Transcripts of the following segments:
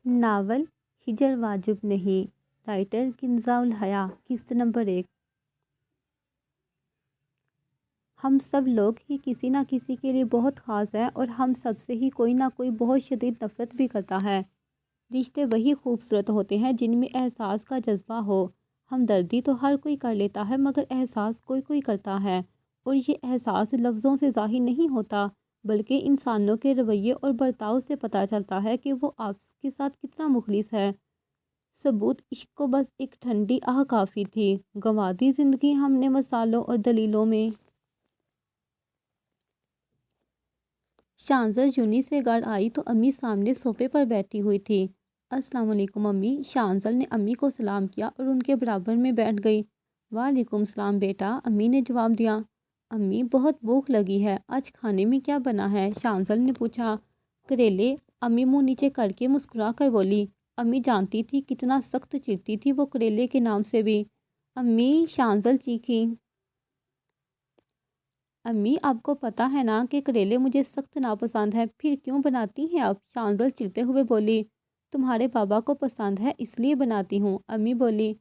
Novel ہجر واجب نہیں، رائٹر کنزا الحیا، قسط نمبر 1۔ ہم سب لوگ ہی کسی نہ کسی کے لیے بہت خاص ہیں اور ہم سب سے ہی کوئی نہ کوئی بہت شدید نفرت بھی کرتا ہے۔ رشتے وہی خوبصورت ہوتے ہیں جن میں احساس کا جذبہ ہو۔ ہمدردی تو ہر کوئی کر لیتا ہے مگر احساس کوئی کوئی کرتا ہے، اور یہ احساس لفظوں سے ظاہر نہیں ہوتا بلکہ انسانوں کے رویے اور برتاؤ سے پتہ چلتا ہے کہ وہ آپ کے ساتھ کتنا مخلص ہے۔ ثبوت عشق کو بس ایک ٹھنڈی آہ کافی تھی، گنوا دی زندگی ہم نے مثالوں اور دلیلوں میں۔ شانزل یونی سے گھر آئی تو امی سامنے صوفے پر بیٹھی ہوئی تھی۔ السلام علیکم امی۔ شانزل نے امی کو سلام کیا اور ان کے برابر میں بیٹھ گئی۔ وعلیکم السلام بیٹا، امی نے جواب دیا۔ امی بہت بھوک لگی ہے، آج کھانے میں کیا بنا ہے؟ شانزل نے پوچھا۔ کریلے، امی منہ نیچے کر کے مسکرا کر بولی۔ امی جانتی تھی کتنا سخت چڑھتی تھی وہ کریلے کے نام سے بھی۔ امی، شانزل چیخی۔ امی آپ کو پتہ ہے نا کہ کریلے مجھے سخت ناپسند ہے، پھر کیوں بناتی ہیں آپ؟ شانزل چڑھتے ہوئے بولی۔ تمہارے بابا کو پسند ہے اس لیے بناتی ہوں، امی بولی۔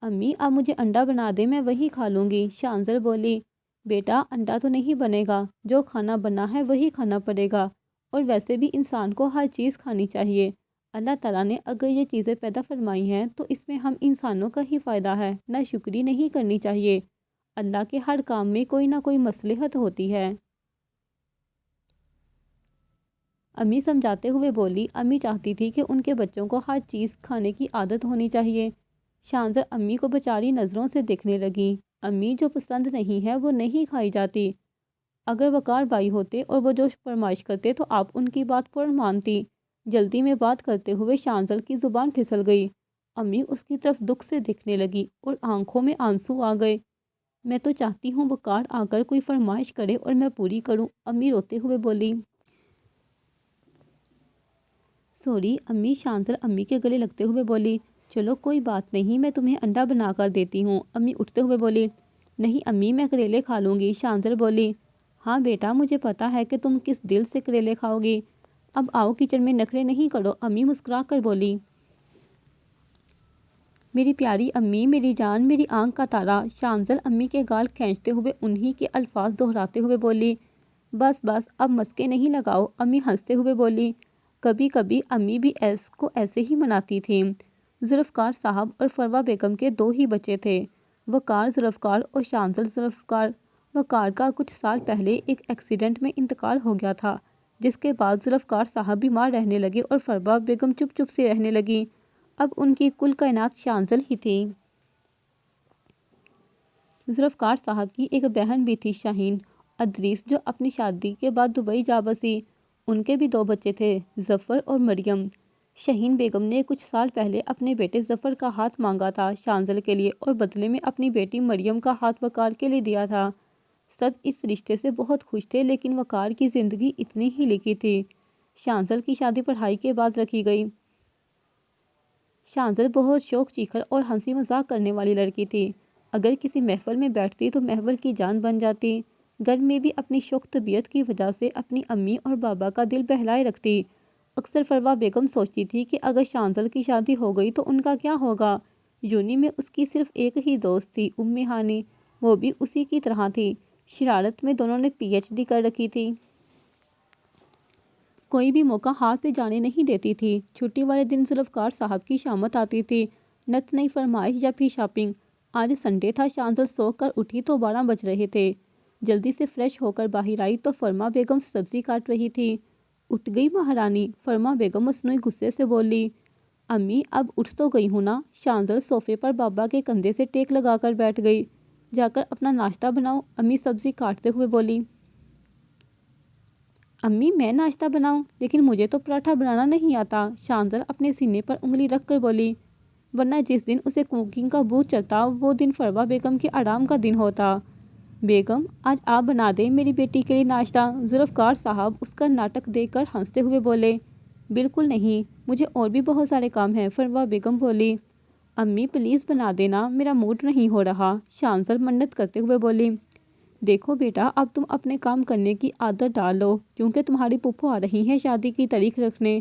امی آپ مجھے انڈا بنا دیں، میں وہی کھا لوں گی، شانزل بولی۔ بیٹا انڈا تو نہیں بنے گا، جو کھانا بنا ہے وہی کھانا پڑے گا، اور ویسے بھی انسان کو ہر چیز کھانی چاہیے۔ اللہ تعالیٰ نے اگر یہ چیزیں پیدا فرمائی ہیں تو اس میں ہم انسانوں کا ہی فائدہ ہے، نہ شکری نہیں کرنی چاہیے۔ اللہ کے ہر کام میں کوئی نہ کوئی مصلحت ہوتی ہے۔ امی سمجھاتے ہوئے بولی۔ امی چاہتی تھی کہ ان کے بچوں کو ہر چیز کھانے کی عادت ہونی چاہیے۔ شانزل امی کو بیچاری نظروں سے دیکھنے لگی۔ امی جو پسند نہیں ہے وہ نہیں کھائی جاتی۔ اگر وقار بھائی ہوتے اور وہ جو فرمائش کرتے تو آپ ان کی بات فوراً مانتی۔ جلدی میں بات کرتے ہوئے شانزل کی زبان پھسل گئی۔ امی اس کی طرف دکھ سے دیکھنے لگی اور آنکھوں میں آنسو آ گئے۔ میں تو چاہتی ہوں وقار آ کر کوئی فرمائش کرے اور میں پوری کروں، امی روتے ہوئے بولی۔ سوری امی، شانزل امی کے گلے لگتے ہوئے بولی۔ چلو کوئی بات نہیں، میں تمہیں انڈا بنا کر دیتی ہوں، امی اٹھتے ہوئے بولی۔ نہیں امی، میں کریلے کھا لوں گی، شانزل بولی۔ ہاں بیٹا مجھے پتا ہے کہ تم کس دل سے کریلے کھاؤ گی۔ اب آؤ کچن میں نخرے نہیں کرو، امی مسکرا کر بولی۔ میری پیاری امی، میری جان، میری آنکھ کا تارا، شانزل امی کے گال کھینچتے ہوئے انہی کے الفاظ دہراتے ہوئے بولی۔ بس بس اب مسکے نہیں لگاؤ، امی ہنستے ہوئے بولی۔ کبھی کبھی امی بھی کو ایسے ہی مناتی تھیں۔ ذوالفقار صاحب اور فروہ بیگم کے دو ہی بچے تھے، وقار ذوالفقار اور شانزل ذوالفقار۔ وقار کا کچھ سال پہلے ایک ایکسیڈنٹ میں انتقال ہو گیا تھا، جس کے بعد ذوالفقار صاحب بیمار رہنے لگے اور فروہ بیگم چپ چپ سے رہنے لگی۔ اب ان کی کل کائنات شانزل ہی تھی۔ ذوالفقار صاحب کی ایک بہن بھی تھی شاہین ادریس، جو اپنی شادی کے بعد دبئی جا بسی۔ ان کے بھی دو بچے تھے، ظفر اور مریم۔ شاہین بیگم نے کچھ سال پہلے اپنے بیٹے ظفر کا ہاتھ مانگا تھا شانزل کے لیے اور بدلے میں اپنی بیٹی مریم کا ہاتھ وقار کے لیے دیا تھا۔ سب اس رشتے سے بہت خوش تھے لیکن وقار کی زندگی اتنی ہی لکھی تھی۔ شانزل کی شادی پڑھائی کے بعد رکھی گئی۔ شانزل بہت شوق چیخر اور ہنسی مذاق کرنے والی لڑکی تھی۔ اگر کسی محفل میں بیٹھتی تو محفل کی جان بن جاتی۔ گھر میں بھی اپنی شوخ طبیعت کی وجہ سے اپنی امی اور بابا کا دل بہلائے رکھتی۔ اکثر فروہ بیگم سوچتی تھی کہ اگر شانزل کی شادی ہو گئی تو ان کا کیا ہوگا۔ یونی میں اس کی صرف ایک ہی دوست تھی، ہانی، وہ بھی اسی کی طرح تھی۔ شرارت میں دونوں نے پی ایچ ڈی کر رکھی تھی۔ کوئی بھی موقع ہاتھ سے جانے نہیں دیتی تھی۔ چھٹی والے دن ذوالفقار صاحب کی شامت آتی تھی، نت نئی فرمائش یا پھر شاپنگ۔ آج سنڈے تھا، شانزل سو کر اٹھی تو 12 بج رہے تھے۔ جلدی سے فریش ہو کر باہر آئی تو فرما بیگم سبزی کاٹ رہی تھی۔ اٹھ گئی مہارانی، فرما بیگم مصنوعی غصے سے بولی۔ امی اب اٹھ تو گئی ہوں نا، شانزل صوفے پر بابا کے کندھے سے ٹیک لگا کر بیٹھ گئی۔ جا کر اپنا ناشتہ بناؤ، امی سبزی کاٹتے ہوئے بولی۔ امی میں ناشتہ بناؤں؟ لیکن مجھے تو پراٹھا بنانا نہیں آتا، شانزل اپنے سینے پر انگلی رکھ کر بولی۔ ورنہ جس دن اسے کوکنگ کا بھوت چڑھتا وہ دن فروہ بیگم کے آرام کا دن ہوتا۔ بیگم آج آپ بنا دیں میری بیٹی کے لیے ناشتہ، ذوالفقار صاحب اس کا ناٹک دیکھ کر ہنستے ہوئے بولے۔ بالکل نہیں، مجھے اور بھی بہت سارے کام ہیں، فروہ بیگم بولی۔ امی پلیز بنا دینا، میرا موڈ نہیں ہو رہا، شانزل منت کرتے ہوئے بولی۔ دیکھو بیٹا اب تم اپنے کام کرنے کی عادت ڈال لو، کیونکہ تمہاری پھپھو آ رہی ہیں شادی کی تاریخ رکھنے۔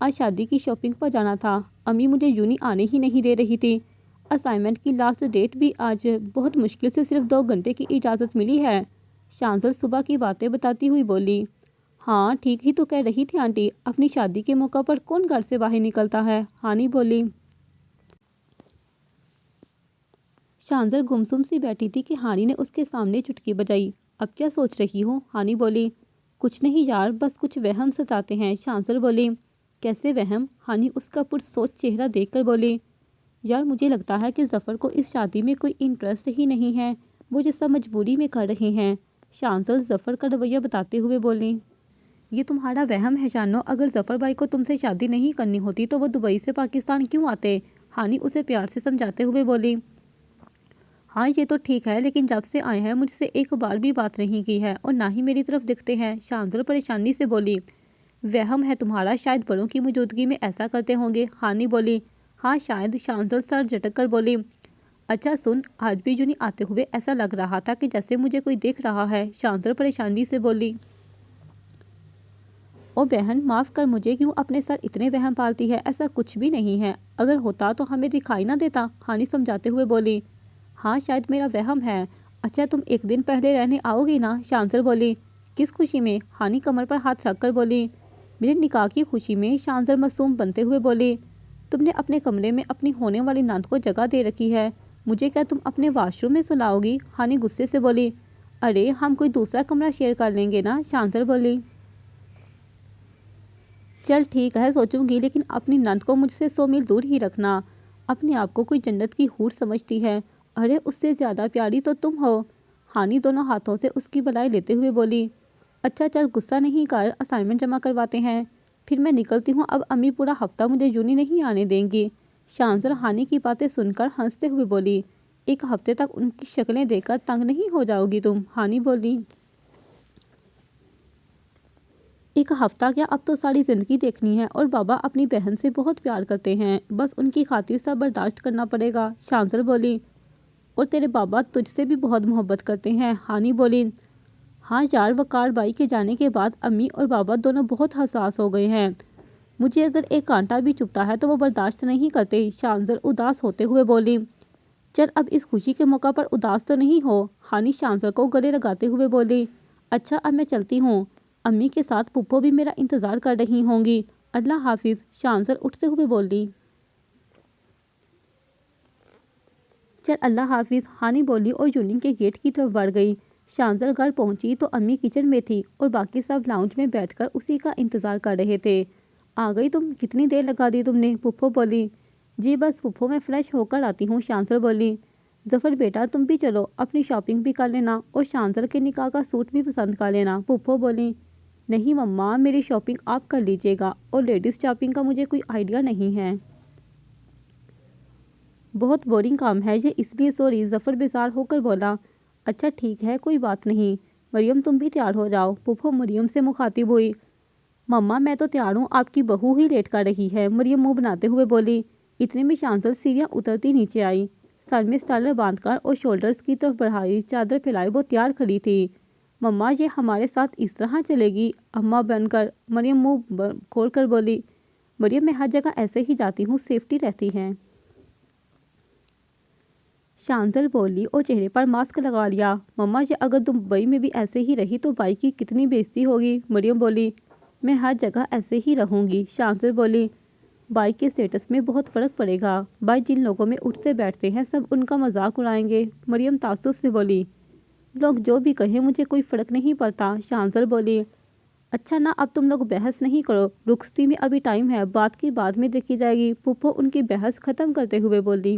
آج شادی کی شاپنگ پر جانا تھا، امی مجھے یوں ہی آنے ہی نہیں دے رہی تھی۔ اسائنمنٹ کی لاسٹ ڈیٹ بھی آج بہت مشکل سے صرف 2 گھنٹے کی اجازت ملی ہے۔ شانزل صبح کی باتیں بتاتی ہوئی بولی۔ ہاں ٹھیک ہی تو کہہ رہی تھی آنٹی، اپنی شادی کے موقع پر کون گھر سے باہر نکلتا ہے، ہانی بولی۔ شانزل گمسم سی بیٹھی تھی کہ ہانی نے اس کے سامنے چٹکی بجائی۔ اب کیا سوچ رہی ہو، ہانی بولی۔ کچھ نہیں یار، بس کچھ وہم ستاتے ہیں، شانزل بولی۔ کیسے وہم، ہانی اس کا پرسوچ چہرہ دیکھ کر بولی۔ یار مجھے لگتا ہے کہ ظفر کو اس شادی میں کوئی انٹرسٹ ہی نہیں ہے، وہ جیسا مجبوری میں کر رہے ہیں، شانزل ظفر کا رویہ بتاتے ہوئے بولی۔ یہ تمہارا وہم ہے جانو، اگر ظفر بھائی کو تم سے شادی نہیں کرنی ہوتی تو وہ دبئی سے پاکستان کیوں آتے، ہانی اسے پیار سے سمجھاتے ہوئے بولی۔ ہاں یہ تو ٹھیک ہے، لیکن جب سے آئے ہیں مجھ سے ایک بار بھی بات نہیں کی ہے اور نہ ہی میری طرف دکھتے ہیں، شانزل پریشانی سے بولی۔ وہم ہے تمہارا، شاید بڑوں کی موجودگی میں ایسا کرتے ہوں گے، ہانی بولی۔ ہاں شاید، شانزل سر جھٹک کر بولی۔ اچھا سن، آج بھی یونی آتے ہوئے ایسا لگ رہا تھا کہ جیسے مجھے کوئی دیکھ رہا ہے، شانزل پریشانی سے بولی۔ او بہن معاف کر، مجھے کیوں اپنے سر اتنے وہم پالتی ہے، ایسا کچھ بھی نہیں ہے، اگر ہوتا تو ہمیں دکھائی نہ دیتا، ہانی سمجھاتے ہوئے بولی۔ ہاں شاید میرا وہم ہے، اچھا تم ایک دن پہلے رہنے آؤ گی نا، شانزل بولی۔ کس خوشی میں، ہانی کمر پر ہاتھ رکھ کر بولی۔ میرے نکاح کی خوشی میں، شانزل معصوم بنتے ہوئے بولی۔ تم نے اپنے کمرے میں اپنی ہونے والی نند کو جگہ دے رکھی ہے، مجھے کیا تم اپنے واش روم میں سلاؤ گی، ہانی غصے سے بولی۔ ارے ہم کوئی دوسرا کمرہ شیئر کر لیں گے نا، شانزل بولی۔ چل ٹھیک ہے سوچوں گی، لیکن اپنی نند کو مجھ سے 100 میل دور ہی رکھنا، اپنے آپ کو کوئی جنت کی حور سمجھتی ہے، ارے اس سے زیادہ پیاری تو تم ہو، ہانی دونوں ہاتھوں سے اس کی بلائی لیتے ہوئے بولی۔ اچھا چل غصہ نہیں کر، اسائنمنٹ جمع کرواتے ہیں، پھر میں نکلتی ہوں، اب امی پورا ہفتہ مجھے یونی نہیں آنے دیں گی، شانزل ہانی کی باتیں سن کر ہنستے ہوئے بولی۔ 1 ہفتے تک ان کی شکلیں دیکھ کر تنگ نہیں ہو جاؤ گی تم، ہانی بولی۔ 1 ہفتہ کیا، اب تو ساری زندگی دیکھنی ہے، اور بابا اپنی بہن سے بہت پیار کرتے ہیں، بس ان کی خاطر سب برداشت کرنا پڑے گا، شانزل بولی۔ اور تیرے بابا تجھ سے بھی بہت محبت کرتے ہیں، ہانی بولی۔ ہاں یار، وقار بھائی کے جانے کے بعد امی اور بابا دونوں بہت حساس ہو گئے ہیں، مجھے اگر ایک کانٹا بھی چبھتا ہے تو وہ برداشت نہیں کرتے، شانزل اداس ہوتے ہوئے بولی۔ چل اب اس خوشی کے موقع پر اداس تو نہیں ہو، ہانی شانزل کو گلے لگاتے ہوئے بولی۔ اچھا اب میں چلتی ہوں، امی کے ساتھ پھپھو بھی میرا انتظار کر رہی ہوں گی، اللہ حافظ، شانزل اٹھتے ہوئے بولی۔ چل اللہ حافظ، ہانی بولی اور یونین کے گیٹ کی طرف بڑھ گئی۔ شانزل گھر پہنچی تو امی کچن میں تھی اور باقی سب لاؤنج میں بیٹھ کر اسی کا انتظار کر رہے تھے۔ آ گئی تم، کتنی دیر لگا دی تم نے، پھپھو بولی۔ جی بس پھپھو میں فریش ہو کر آتی ہوں، شانزل بولی۔ ظفر بیٹا تم بھی چلو، اپنی شاپنگ بھی کر لینا اور شانزل کے نکاح کا سوٹ بھی پسند کر لینا، پھپھو بولی۔ نہیں مما، میری شاپنگ آپ کر لیجیے گا، اور لیڈیز شاپنگ کا مجھے کوئی آئیڈیا نہیں ہے، بہت بورنگ کام ہے یہ، اس لیے سوری، ظفر بیزار ہو کر بولا۔ اچھا ٹھیک ہے، کوئی بات نہیں، مریم تم بھی تیار ہو جاؤ، پھپھو مریم سے مخاطب ہوئی۔ مما میں تو تیار ہوں، آپ کی بہو ہی لیٹ کر رہی ہے، مریم منہ بناتے ہوئے بولی۔ اتنے میں شانزل سیڑھیاں اترتی نیچے آئی، سر میں اسٹائلر باندھ کر اور شولڈرز کی طرف بڑھائی چادر پھیلائے وہ تیار کھڑی تھی۔ مما یہ ہمارے ساتھ اس طرح چلے گی اماں بن کر، مریم منہ کھول کر بولی۔ مریم میں ہر جگہ ایسے ہی جاتی ہوں، سیفٹی رہتی ہے، شانزل بولی اور چہرے پر ماسک لگا لیا۔ مما یہ اگر دبئی میں بھی ایسے ہی رہی تو بھائی کی کتنی بےعزتی ہوگی، مریم بولی۔ میں ہر جگہ ایسے ہی رہوں گی، شانزل بولی۔ بھائی کے اسٹیٹس میں بہت فرق پڑے گا، بھائی جن لوگوں میں اٹھتے بیٹھتے ہیں سب ان کا مذاق اڑائیں گے، مریم تعصب سے بولی۔ لوگ جو بھی کہیں مجھے کوئی فرق نہیں پڑتا، شانزل بولی۔ اچھا نا اب تم لوگ بحث نہیں کرو، رخصتی میں ابھی ٹائم ہے، بات کی بعد میں دیکھی جائے گی، پھپھو ان کی بحث ختم کرتے ہوئے بولی۔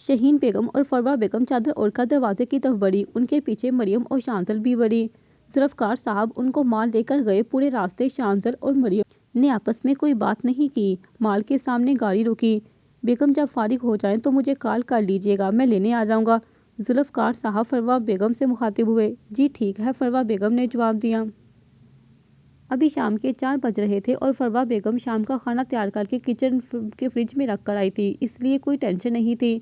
شہین بیگم اور فروہ بیگم چادر اوڑھ کر دروازے کی طرف بڑھی، ان کے پیچھے مریم اور شانزل بھی بڑھی۔ ذوالفقار صاحب ان کو مال لے کر گئے، پورے راستے شانزل اور مریم نے آپس میں کوئی بات نہیں کی، مال کے سامنے گاڑی رکی۔ بیگم جب فارغ ہو جائیں تو مجھے کال کر لیجیے گا، میں لینے آ جاؤں گا، ذوالفقار صاحب فروہ بیگم سے مخاطب ہوئے۔ جی ٹھیک ہے، فروہ بیگم نے جواب دیا۔ ابھی شام کے 4 بج رہے تھے اور فروہ بیگم شام کا کھانا تیار کر کے کچن کے فریج میں رکھ کر آئی تھی، اس لیے کوئی ٹینشن نہیں تھی۔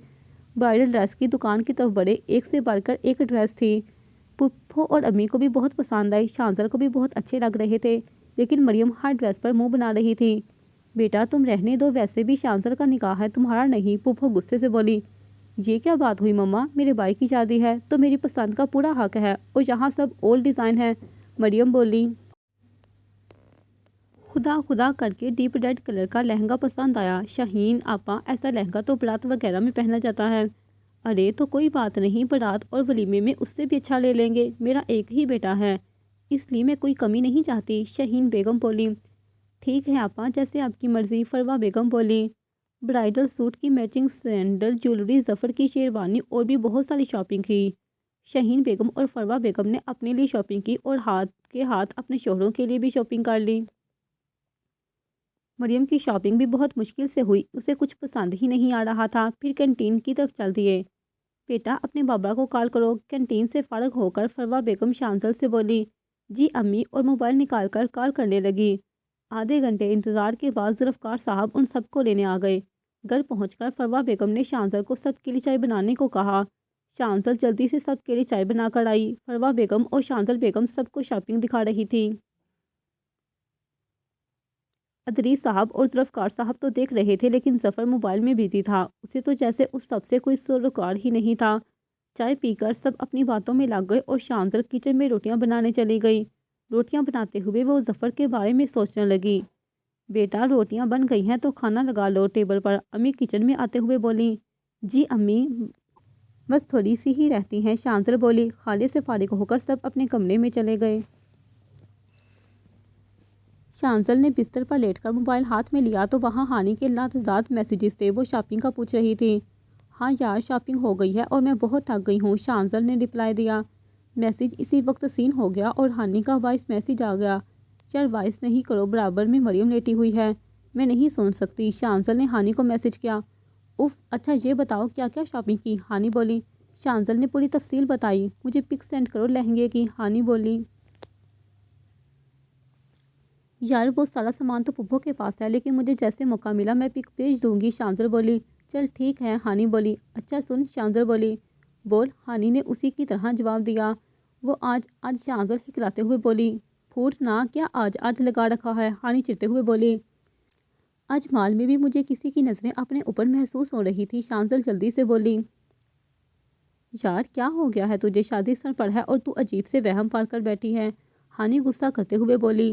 برائڈل ڈریس کی دکان کی طرف بڑھے، ایک سے بڑھ کر ایک ڈریس تھی، پھپھو اور امی کو بھی بہت پسند آئی، شانزل کو بھی بہت اچھے لگ رہے تھے، لیکن مریم ہر ڈریس پر منہ بنا رہی تھی۔ بیٹا تم رہنے دو، ویسے بھی شانزل کا نکاح ہے، تمہارا نہیں، پھپھو غصے سے بولی۔ یہ کیا بات ہوئی مما، میرے بھائی کی شادی ہے تو میری پسند کا پورا حق ہے، اور یہاں سب اولڈ ڈیزائن ہے، مریم بولی۔ خدا خدا کر کے ڈیپ ریڈ کلر کا لہنگا پسند آیا۔ شاہین آپا ایسا لہنگا تو بارات وغیرہ میں پہنا جاتا ہے۔ ارے تو کوئی بات نہیں، بارات اور ولیمے میں اس سے بھی اچھا لے لیں گے، میرا ایک ہی بیٹا ہے، اس لیے میں کوئی کمی نہیں چاہتی، شاہین بیگم بولی۔ ٹھیک ہے آپا، جیسے آپ کی مرضی، فروا بیگم بولی۔ برائڈل سوٹ کی میچنگ سینڈل، جیولری، ظفر کی شیروانی اور بھی بہت ساری شاپنگ کی۔ شاہین بیگم اور فروا بیگم نے اپنے لیے شاپنگ کی اور ہاتھ کے ہاتھ اپنے شوہروں کے لیے بھی شاپنگ کر لی۔ مریم کی شاپنگ بھی بہت مشکل سے ہوئی، اسے کچھ پسند ہی نہیں آ رہا تھا، پھر کینٹین کی طرف چل دیے۔ بیٹا اپنے بابا کو کال کرو، کینٹین سے فارغ ہو کر فروا بیگم شانزل سے بولی۔ جی امی، اور موبائل نکال کر کال کرنے لگی۔ آدھے گھنٹے انتظار کے بعد ذوالفقار صاحب ان سب کو لینے آ گئے۔ گھر پہنچ کر فروا بیگم نے شانزل کو سب کے لیے چائے بنانے کو کہا۔ شانزل جلدی سے سب کے لیے چائے بنا کر آئی۔ فروا بیگم اور شانزل بیگم سب کو شاپنگ دکھا رہی تھی۔ ادریس صاحب اور ذوالفقار صاحب تو دیکھ رہے تھے، لیکن ظفر موبائل میں بزی تھا، اسے تو جیسے اس سب سے کوئی سروکار ہی نہیں تھا۔ چائے پی کر سب اپنی باتوں میں لگ گئے اور شانزل کچن میں روٹیاں بنانے چلی گئی۔ روٹیاں بناتے ہوئے وہ ظفر کے بارے میں سوچنے لگی۔ بیٹا روٹیاں بن گئی ہیں تو کھانا لگا لو ٹیبل پر، امی کچن میں آتے ہوئے بولی۔ جی امی، بس تھوڑی سی ہی رہتی ہیں، شانزل بولی۔ خالے سے فارغ ہو کر سب اپنے کمرے میں چلے گئے۔ شانزل نے بستر پر لیٹ کر موبائل ہاتھ میں لیا تو وہاں ہانی کے لاتعداد میسیجز تھے، وہ شاپنگ کا پوچھ رہی تھی۔ ہاں یار، شاپنگ ہو گئی ہے اور میں بہت تھک گئی ہوں، شانزل نے رپلائی دیا۔ میسیج اسی وقت سین ہو گیا اور ہانی کا وائس میسیج آ گیا۔ یار وائس نہیں کرو، برابر میں مریم لیٹی ہوئی ہے، میں نہیں سن سکتی، شانزل نے ہانی کو میسیج کیا۔ اف، اچھا یہ بتاؤ کیا کیا شاپنگ کی، ہانی بولی۔ شانزل نے پوری تفصیل بتائی۔ مجھے پک سینڈ کرو لہنگے کی، ہانی بولی۔ یار وہ سارا سامان تو پپھو کے پاس ہے، لیکن مجھے جیسے موقع ملا میں پک بھیج دوں گی، شانزل بولی۔ چل ٹھیک ہے، ہانی بولی۔ اچھا سن، شانزل بولی۔ بول، ہانی نے اسی کی طرح جواب دیا۔ وہ آج شانزل ہکلاتے ہوئے بولی۔ پھوٹ نہ، کیا آج لگا رکھا ہے، ہانی چڑھتے ہوئے بولی۔ آج مال میں بھی مجھے کسی کی نظریں اپنے اوپر محسوس ہو رہی تھی، شانزل جلدی سے بولی۔ یار کیا ہو گیا ہے تجھے، شادی سر پر ہے اور تو عجیب سے وہم پال کر بیٹھی ہے، ہانی غصہ کرتے ہوئے بولی۔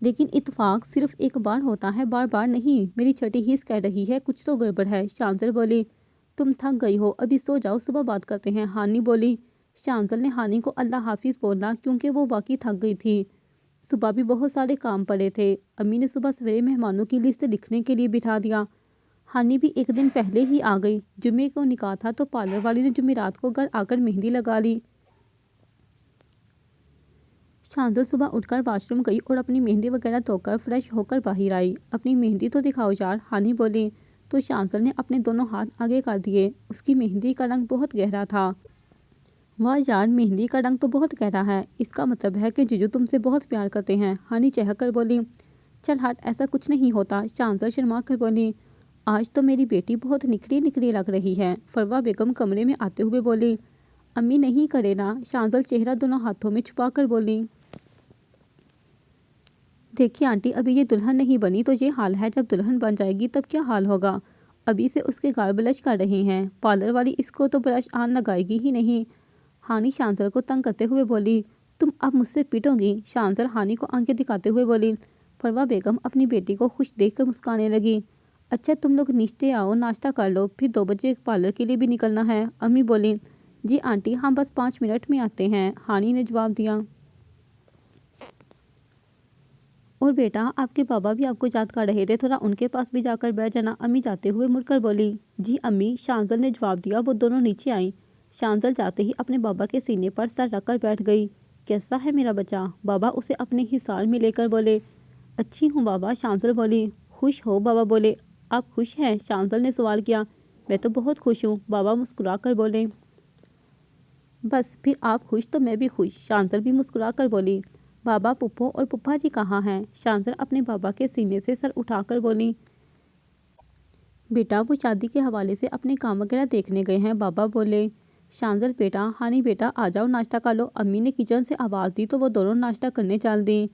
لیکن اتفاق صرف ایک بار ہوتا ہے، بار بار نہیں، میری چھٹی حس کہہ رہی ہے کچھ تو گڑبڑ ہے، شانزل بولی۔ تم تھک گئی ہو، ابھی سو جاؤ، صبح بات کرتے ہیں، ہانی بولی۔ شانزل نے ہانی کو اللہ حافظ بولا کیونکہ وہ واقعی تھک گئی تھی، صبح بھی بہت سارے کام پڑے تھے۔ امی نے صبح سویرے مہمانوں کی لسٹ لکھنے کے لیے بٹھا دیا۔ ہانی بھی ایک دن پہلے ہی آ گئی، جمعے کو نکاح تھا تو پارلر والی نے جمعرات کو گھر آ کر مہندی لگا لی۔ شانزل صبح اٹھ کر واش روم گئی اور اپنی مہندی وغیرہ دھو کر فریش ہو کر باہر آئی۔ اپنی مہندی تو دکھاؤ یار، ہانی بولی، تو شانزل نے اپنے دونوں ہاتھ آگے کر دیے، اس کی مہندی کا رنگ بہت گہرا تھا۔ واہ یار، مہندی کا رنگ تو بہت گہرا ہے، اس کا مطلب ہے کہ جیجو تم سے بہت پیار کرتے ہیں، ہانی چہک کر بولی۔ چل ہٹ، ایسا کچھ نہیں ہوتا، شانزل شرما کر بولی۔ آج تو میری بیٹی بہت نکھری نکھری لگ رہی ہے، فروا بیگم کمرے میں آتے ہوئے بولی۔ امی نہیں کرے نا، شانزل چہرہ دونوں ہاتھوں میں چھپا کر بولی۔ دیکھیے آنٹی، ابھی یہ دلہن نہیں بنی تو یہ حال ہے، جب دلہن بن جائے گی تب کیا حال ہوگا، ابھی سے اس کے گال بلش کر رہے ہیں، پارلر والی اس کو تو برش آن لگائے گی ہی نہیں، ہانی شانزل کو تنگ کرتے ہوئے بولی۔ تم اب مجھ سے پیٹو گی، شانزل ہانی کو آنکھیں دکھاتے ہوئے بولی۔ فروا بیگم اپنی بیٹی کو خوش دیکھ کر مسکرانے لگی۔ اچھا تم لوگ نیچے آؤ، ناشتہ کر لو، پھر 2 بجے پارلر کے لیے بھی نکلنا ہے، امی بولی۔ جی آنٹی، ہم بس 5 منٹ میں آتے ہیں، ہانی نے جواب دیا۔ اور بیٹا، آپ کے بابا بھی آپ کو یاد کر رہے تھے، تھوڑا ان کے پاس بھی جا کر بیٹھ جانا، امی جاتے ہوئے مڑ کر بولی۔ جی امی، شانزل نے جواب دیا۔ وہ دونوں نیچے آئیں، شانزل جاتے ہی اپنے بابا کے سینے پر سر رکھ کر بیٹھ گئی۔ کیسا ہے میرا بچہ، بابا اسے اپنے حصار میں لے کر بولے۔ اچھی ہوں بابا، شانزل بولی۔ خوش ہو، بابا بولے۔ آپ خوش ہیں، شانزل نے سوال کیا۔ میں تو بہت خوش ہوں، بابا مسکرا کر بولے۔ بس پھر آپ خوش تو میں بھی خوش، شانزل بھی مسکرا کر بولی۔ بابا، پپھو اور پپھا جی کہاں ہیں، شانزل اپنے بابا کے سینے سے سر اٹھا کر بولی۔ بیٹا وہ شادی کے حوالے سے اپنے کام وغیرہ دیکھنے گئے ہیں، بابا بولے۔ شانزل بیٹا، ہانی بیٹا آ جاؤ، ناشتہ کر لو، امی نے کچن سے آواز دی تو وہ دونوں ناشتہ کرنے چل دیں۔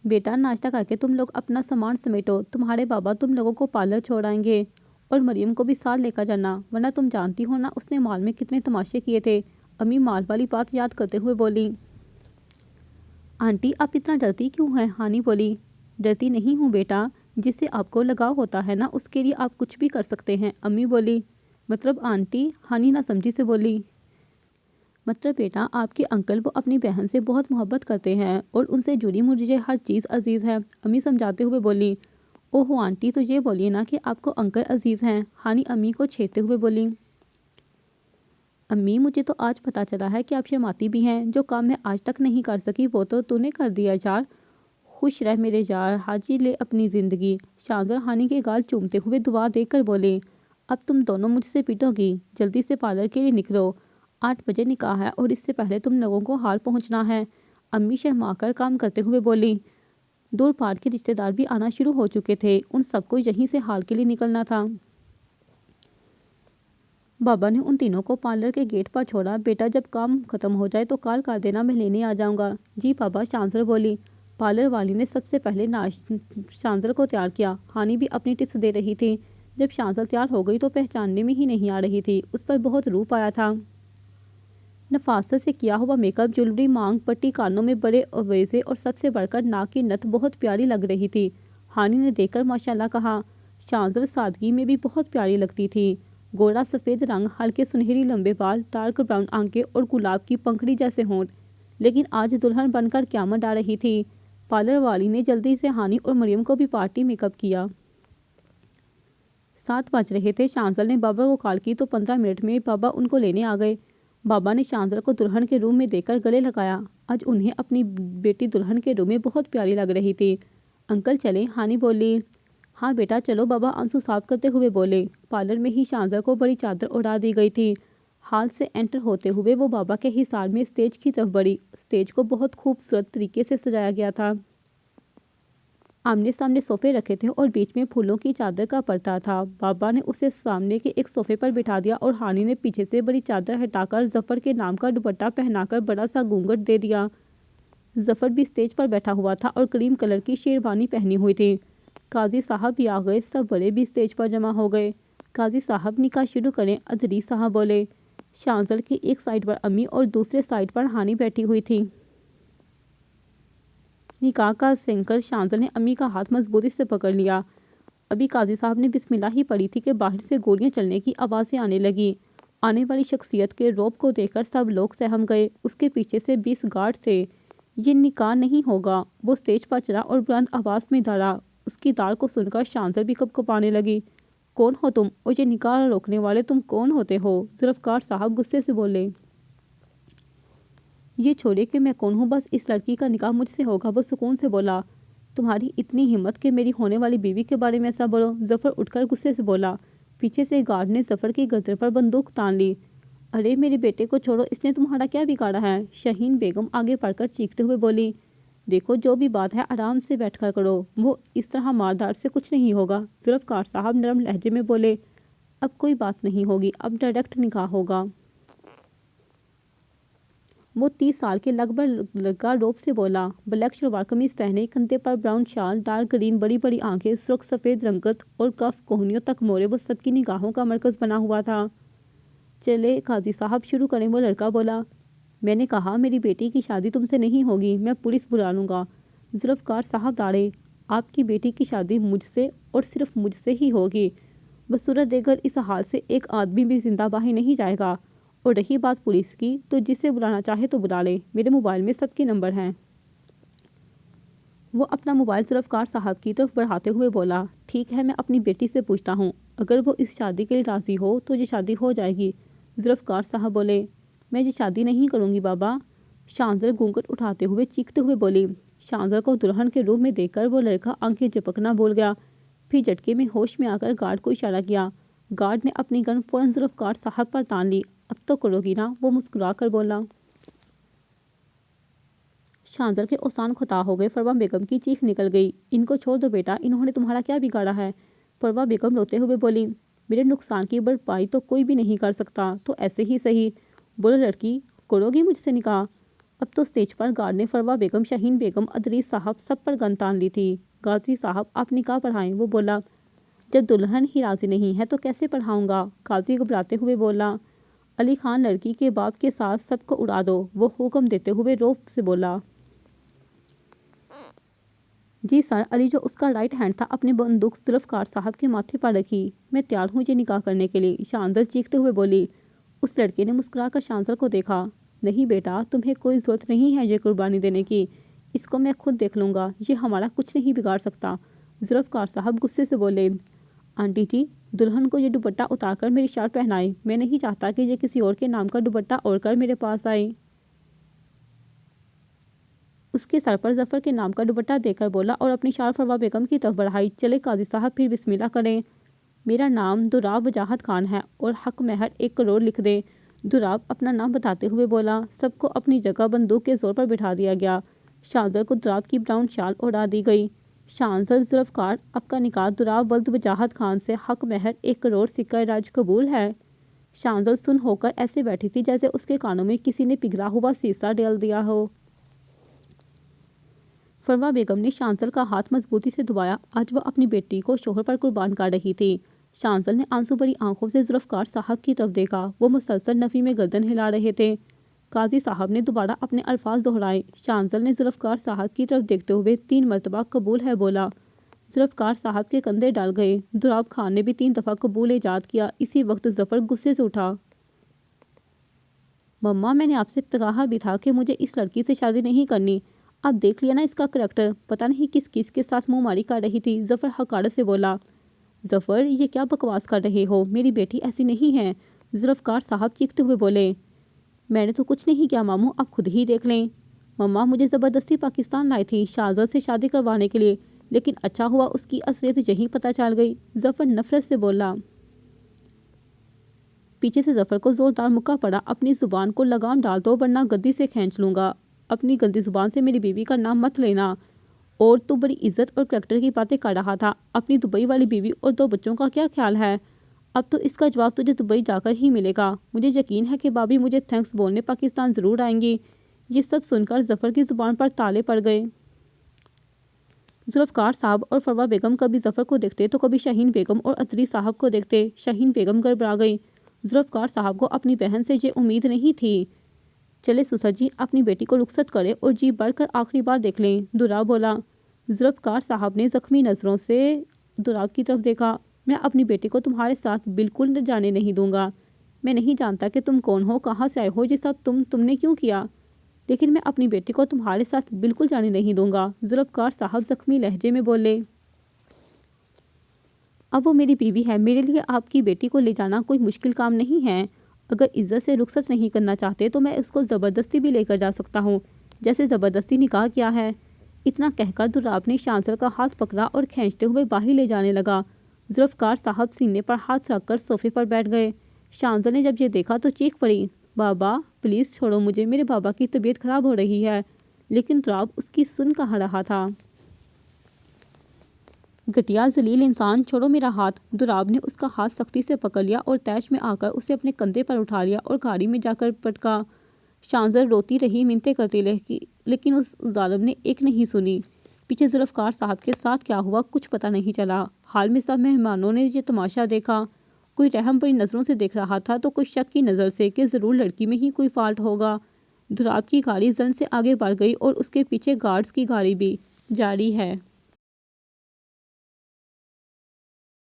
بیٹا ناشتہ کر کے تم لوگ اپنا سامان سمیٹو، تمہارے بابا تم لوگوں کو پارلر چھوڑائیں گے، اور مریم کو بھی ساتھ لے کر جانا، ورنہ تم جانتی ہو نا اس نے مال میں کتنے تماشے کیے تھے۔ امی مال والی بات یاد کرتے ہوئے بولی۔ آنٹی آپ اتنا ڈرتی کیوں ہیں؟ ہانی بولی۔ ڈرتی نہیں ہوں بیٹا، جس سے آپ کو لگاؤ ہوتا ہے نا اس کے لیے آپ کچھ بھی کر سکتے ہیں، امی بولی۔ مطلب آنٹی؟ ہانی نہ سمجھی سے بولی۔ مطلب بیٹا آپ کے انکل وہ اپنی بہن سے بہت محبت کرتے ہیں اور ان سے جڑی مجھے ہر چیز عزیز ہے، امی سمجھاتے ہوئے بولی۔ اوہو آنٹی تو یہ بولیے نا کہ آپ کو انکل عزیز ہیں، ہانی امی کو چھیڑتے ہوئے بولی۔ امی مجھے تو آج پتہ چلا ہے کہ آپ شرماتی بھی ہیں، جو کام میں آج تک نہیں کر سکی وہ تو نے کر دیا یار، خوش رہ میرے یار، حاجی لے اپنی زندگی، شانزر ہانی کے گال چومتے ہوئے دعا دے کر بولے۔ اب تم دونوں مجھ سے پٹو گی، جلدی سے پارلر کے لیے نکلو، 8 بجے نکاح ہے اور اس سے پہلے تم لوگوں کو ہال پہنچنا ہے، امی شرما کر کام کرتے ہوئے بولی۔ دور پار کے رشتہ دار بھی آنا شروع ہو چکے تھے، ان سب کو یہیں سے ہال کے لیے نکلنا تھا۔ بابا نے ان تینوں کو پارلر کے گیٹ پر چھوڑا۔ بیٹا جب کام ختم ہو جائے تو کال کر دینا، میں لینے آ جاؤں گا۔ جی بابا، شانزر بولی۔ پارلر والی نے سب سے پہلے شانزر کو تیار کیا، ہانی بھی اپنی ٹپس دے رہی تھی۔ جب شانزر تیار ہو گئی تو پہچاننے میں ہی نہیں آ رہی تھی، اس پر بہت روپ آیا تھا۔ نفاست سے کیا ہوا میک اپ، جولری، مانگ پٹی، کانوں میں بڑے اویزے اور سب سے بڑھ کر ناک کی نت بہت پیاری لگ رہی تھی۔ ہانی نے دیکھ کر ماشاءاللہ کہا۔ شانزر سادگی میں بھی بہت پیاری لگتی تھی، گوڑا سفید رنگ، ہلکے سنہری لمبے بال، ڈارک براؤن آنکھیں اور گلاب کی پنکھڑی جیسے ہونٹ، لیکن آج دلہن بن کر قیامت ڈال رہی تھی۔ پارلر والی نے جلدی سے ہانی اور مریم کو بھی پارٹی میک اپ کیا۔ 7 بج رہے تھے۔ شانزر نے بابا کو کال کی تو 15 منٹ میں بابا ان کو لینے آ گئے۔ بابا نے شانزر کو دلہن کے روم میں دیکھ کر گلے لگایا، آج انہیں اپنی بیٹی دلہن کے روم میں بہت پیاری لگ رہی تھی۔ انکل چلیں؟ ہانی بولی۔ ہاں بیٹا چلو، بابا آنسو صاف کرتے ہوئے بولے۔ پارلر میں ہی شانزر کو بڑی چادر اڑا دی گئی تھی۔ ہال سے انٹر ہوتے ہوئے وہ بابا کے حصار میں اسٹیج کی طرف بڑھی۔ اسٹیج کو بہت خوبصورت طریقے سے سجایا گیا تھا۔ آمنے سامنے صوفے رکھے تھے اور بیچ میں پھولوں کی چادر کا پردہ تھا۔ بابا نے اسے سامنے کے ایک صوفے پر بٹھا دیا اور ہانی نے پیچھے سے بڑی چادر ہٹا کر ظفر کے نام کا دوپٹہ پہنا کر بڑا سا گھونگھٹ دے دیا۔ ظفر بھی اسٹیج پر بیٹھا ہوا تھا اور کریم کلر کی شیروانی پہنی ہوئی تھی۔ قاضی صاحب بھی آ گئے، سب بڑے بھی اسٹیج پر جمع ہو گئے۔ قاضی صاحب نکاح شروع کریں، ادری صاحب بولے۔ شانزر کی ایک سائڈ پر امی اور دوسرے سائڈ پر ہانی بیٹھی ہوئی تھی۔ نکاح کا سینکر شانزر نے امی کا ہاتھ مضبوطی سے پکڑ لیا۔ ابھی قاضی صاحب نے بسم اللہ ہی پڑھی تھی کہ باہر سے گولیاں چلنے کی آوازیں آنے لگی۔ آنے والی شخصیت کے رعب کو دیکھ کر سب لوگ سہم گئے۔ اس کے پیچھے سے 20 گارڈ تھے۔ یہ نکاح نہیں ہوگا، وہ اسٹیج پر چڑھا اور بلند آواز میں دھڑا۔ اس کی داڑھ کو سن کر شانزر بھی کپکپانے لگی۔ کون ہو تم؟ اور یہ نکاح روکنے والے تم کون ہوتے ہو؟ ذوالفقار صاحب غصے سے بولے۔ یہ چھوڑے کہ میں کون ہوں، بس اس لڑکی کا نکاح مجھ سے ہوگا، وہ سکون سے بولا۔ تمہاری اتنی ہمت کہ میری ہونے والی بیوی کے بارے میں ایسا بولو، ظفر اٹھ کر غصے سے بولا۔ پیچھے سے گارڈ نے ظفر کی گردن پر بندوق تان لی۔ ارے میرے بیٹے کو چھوڑو، اس نے تمہارا کیا بگاڑا ہے؟ شہین بیگم آگے بڑھ کر چیختے ہوئے بولی۔ دیکھو جو بھی بات ہے آرام سے بیٹھ کر کرو، وہ اس طرح ماردار سے کچھ نہیں ہوگا، ذوالفقار صاحب نرم لہجے میں بولے۔ اب کوئی بات نہیں ہوگی، اب ڈائریکٹ نکاح ہوگا۔ وہ 30 سال کے لگ بھگ لڑکا روب سے بولا، بلیک شلوار قمیض پہنے، کندھے پر براؤن شال، ڈارک گرین بڑی بڑی آنکھیں، سرخ سفید رنگت اور کف کوہنیوں تک مورے، وہ سب کی نگاہوں کا مرکز بنا ہوا تھا۔ چلے قاضی صاحب شروع کریں، وہ لڑکا بولا۔ میں نے کہا میری بیٹی کی شادی تم سے نہیں ہوگی، میں پولیس بلا لوں گا۔ ذوالفقار صاحب داڑھے، آپ کی بیٹی کی شادی مجھ سے اور صرف مجھ سے ہی ہوگی، بصورت دیگر اس حال سے ایک آدمی بھی زندہ باہر نہیں جائے گا، اور رہی بات پولیس کی تو جسے بلانا چاہے تو بلا لے، میرے موبائل میں سب کے نمبر ہیں۔ وہ اپنا موبائل ذوالفقار صاحب کی طرف بڑھاتے ہوئے بولا۔ ٹھیک ہے، میں اپنی بیٹی سے پوچھتا ہوں، اگر وہ اس شادی کے لیے راضی ہو تو یہ شادی ہو جائے گی۔ ذوالفقار صاحب بولے۔ میں یہ شادی نہیں کروں گی بابا، شانزر گھونگھٹ اٹھاتے ہوئے چیختے ہوئے بولی۔ شانزر کو دلہن کے روم میں دیکھ کر وہ لڑکا آنکھیں جھپکنا بھول گیا، پھر جھٹکے میں ہوش میں آ کر گارڈ کو اشارہ کیا۔ گارڈ نے اپنی گن فوراً ذوالفقار صاحب پر تان لی۔ اب تو کرو گی نا؟ وہ مسکرا کر بولا۔ شانزر کے اوسان کھتا ہو گئے۔ پروہ بیگم کی چیخ نکل گئی۔ ان کو چھوڑ دو بیٹا، انہوں نے تمہارا کیا بگاڑا ہے؟ پروہ بیگم روتے ہوئے بولی۔ میرے نقصان کی بھرپائی تو کوئی بھی نہیں کر سکتا، تو ایسے ہی صحیح۔ بولو لڑکی، کرو گی مجھ سے نکاح؟ اب تو اسٹیج پر گارڈ نے فروا بیگم، شاہین بیگم، ادریس صاحب سب پر گن تان لی تھی۔ غازی صاحب آپ نکاح پڑھائیں، وہ بولا۔ جب دلہن ہی راضی نہیں ہے تو کیسے پڑھاؤں گا؟ غازی گھبراتے ہوئے بولا۔ علی خان لڑکی کے باپ کے ساتھ سب کو اڑا دو، وہ حکم دیتے ہوئے روب سے بولا۔ جی سر۔ علی جو اس کا رائٹ ہینڈ تھا اپنی بندوق ذوالفقار صاحب کے ماتھے پر رکھی۔ میں تیار ہوں یہ نکاح کرنے کے لیے، شانزل چیختے ہوئے بولی۔ اس لڑکے نے مسکرا کر شانزل کو دیکھا۔ نہیں بیٹا، تمہیں کوئی ضرورت نہیں ہے یہ قربانی دینے کی، اس کو میں خود دیکھ لوں گا، یہ ہمارا کچھ نہیں بگاڑ سکتا۔ ذوالفقار صاحب غصے سے بولے۔ آنٹی جی، دلہن کو یہ دوپٹہ اتار کر میری شال پہنائے، میں نہیں چاہتا کہ یہ کسی اور کے نام کا دوپٹہ اوڑھ کر میرے پاس آئے۔ اس کے سر پر ظفر کے نام کا دوپٹہ دے کر بولا اور اپنی شال فروا بیگم کی طرف بڑھائی۔ چلے قاضی صاحب پھر بسم اللہ کریں۔ میرا نام دراب وجاہت خان ہے اور حق مہر 1 کروڑ لکھ دیں۔ دراب اپنا نام بتاتے ہوئے بولا۔ سب کو اپنی جگہ بندوق کے زور پر بٹھا دیا گیا۔ شانزل کو دراب کی براؤن شال اڑا دی گئی۔ شانزل ذوالفقار، آپ کا نکاح دراب ولد وجاہت خان سے حق مہر 1 کروڑ سکہ راج قبول ہے۔ شانزل سن ہو کر ایسے بیٹھی تھی جیسے اس کے کانوں میں کسی نے پگھلا ہوا سیسا ڈال دیا ہو۔ فروا بیگم نے شانزل کا ہاتھ مضبوطی سے دبایا۔ آج وہ اپنی بیٹی کو شوہر پر قربان کر رہی تھی۔ شانزل نے آنسو بھری آنکھوں سے ذوالفقار صاحب کی طرف دیکھا۔ وہ مسلسل نفی میں گردن ہلا رہے تھے۔ قاضی صاحب نے دوبارہ اپنے الفاظ دہرائے۔ شانزل نے ذوالفقار صاحب کی طرف دیکھتے ہوئے 3 مرتبہ قبول ہے بولا۔ ذوالفقار صاحب کے کندھے ڈل گئے۔ دراب خان نے بھی 3 دفعہ قبول ایجاد کیا۔ اسی وقت ظفر غصے سے اٹھا۔ مما، میں نے آپ سے کہا بھی تھا کہ مجھے اس لڑکی سے شادی نہیں کرنی۔ اب دیکھ لیا نا اس کا کریکٹر، پتہ نہیں کس کس کے ساتھ منہ ماری کر رہی تھی، ظفر حقارت سے بولا۔ ظفر، یہ کیا بکواس کر رہے ہو؟ میری بیٹی ایسی نہیں ہے، ذوالفقار صاحب چیختے ہوئے بولے۔ میں نے تو کچھ نہیں کیا ماموں، آپ خود ہی دیکھ لیں۔ مما مجھے زبردستی پاکستان لائی تھی شانزل سے شادی کروانے کے لیے، لیکن اچھا ہوا اس کی اصلیت یہیں پتہ چل گئی، ظفر نفرت سے بولا۔ پیچھے سے ظفر کو زوردار مکہ پڑا۔ اپنی زبان کو لگام ڈال دو ورنہ گدی سے کھینچ لوں گا۔ اپنی گندی زبان سے میری بیوی کا نام مت لینا۔ اور تو بڑی عزت اور کریکٹر کی باتیں کر رہا تھا، اپنی دبئی والی بیوی اور 2 بچوں کا کیا خیال ہے؟ اب تو اس کا جواب تجھے دبئی جا کر ہی ملے گا۔ مجھے یقین ہے کہ بابی مجھے تھینکس بولنے پاکستان ضرور آئیں گی۔ یہ سب سن کر ظفر کی زبان پر تالے پڑ گئے۔ ذوالفقار صاحب اور فروا بیگم کبھی ظفر کو دیکھتے تو کبھی شاہین بیگم اور ادریس صاحب کو دیکھتے۔ شاہین بیگم گڑبڑا گئی۔ ذوالفقار صاحب کو اپنی بہن سے یہ امید نہیں تھی۔ چلے سسر جی، اپنی بیٹی کو رخصت کرے اور جی بڑھ کر آخری بار دیکھ لیں، دراب بولا۔ ذوالفقار صاحب نے زخمی نظروں سے دراب کی طرف دیکھا۔ میں اپنی بیٹی کو تمہارے ساتھ بالکل جانے نہیں دوں گا۔ میں نہیں جانتا کہ تم کون ہو، کہاں سے آئے ہو، یہ سب تم نے کیوں کیا، لیکن میں اپنی بیٹی کو تمہارے ساتھ بالکل جانے نہیں دوں گا، ذوالفقار صاحب زخمی لہجے میں بولے۔ اب وہ میری بیوی ہے، میرے لیے آپ کی بیٹی کو لے جانا کوئی مشکل کام نہیں ہے۔ اگر عزت سے رخصت نہیں کرنا چاہتے تو میں اس کو زبردستی بھی لے کر جا سکتا ہوں، جیسے زبردستی نکاح کیا ہے۔ اتنا کہہ کر دراب نے شانزل کا ہاتھ پکڑا اور کھینچتے ہوئے باہر لے جانے لگا۔ ذوالفقار صاحب سینے پر ہاتھ رکھ کر صوفے پر بیٹھ گئے۔ شانزل نے جب یہ دیکھا تو چیخ پڑی، بابا پلیز چھوڑو مجھے، میرے بابا کی طبیعت خراب ہو رہی ہے، لیکن دراب اس کی سن کہاں رہا تھا۔ گھٹیا ذلیل انسان، چھوڑو میرا ہاتھ۔ دراب نے اس کا ہاتھ سختی سے پکڑ لیا اور طیش میں آ کر اسے اپنے کندھے پر اٹھا لیا اور گاڑی میں جا کر پٹکا۔ شانزل روتی رہی، منتیں کرتی رہی، لیکن اس ظالم نے ایک نہیں سنی۔ پیچھے ذوالفقار صاحب کے ساتھ کیا ہوا کچھ پتہ نہیں چلا۔ حال میں سب مہمانوں نے یہ تماشا دیکھا۔ کوئی رحم بھری نظروں سے دیکھ رہا تھا تو کوئی شک کی نظر سے کہ ضرور لڑکی میں ہی کوئی فالٹ ہوگا۔ دراب کی گاڑی زن سے آگے بڑھ گئی اور اس کے پیچھے گارڈز کی گاڑی بھی جاری ہے۔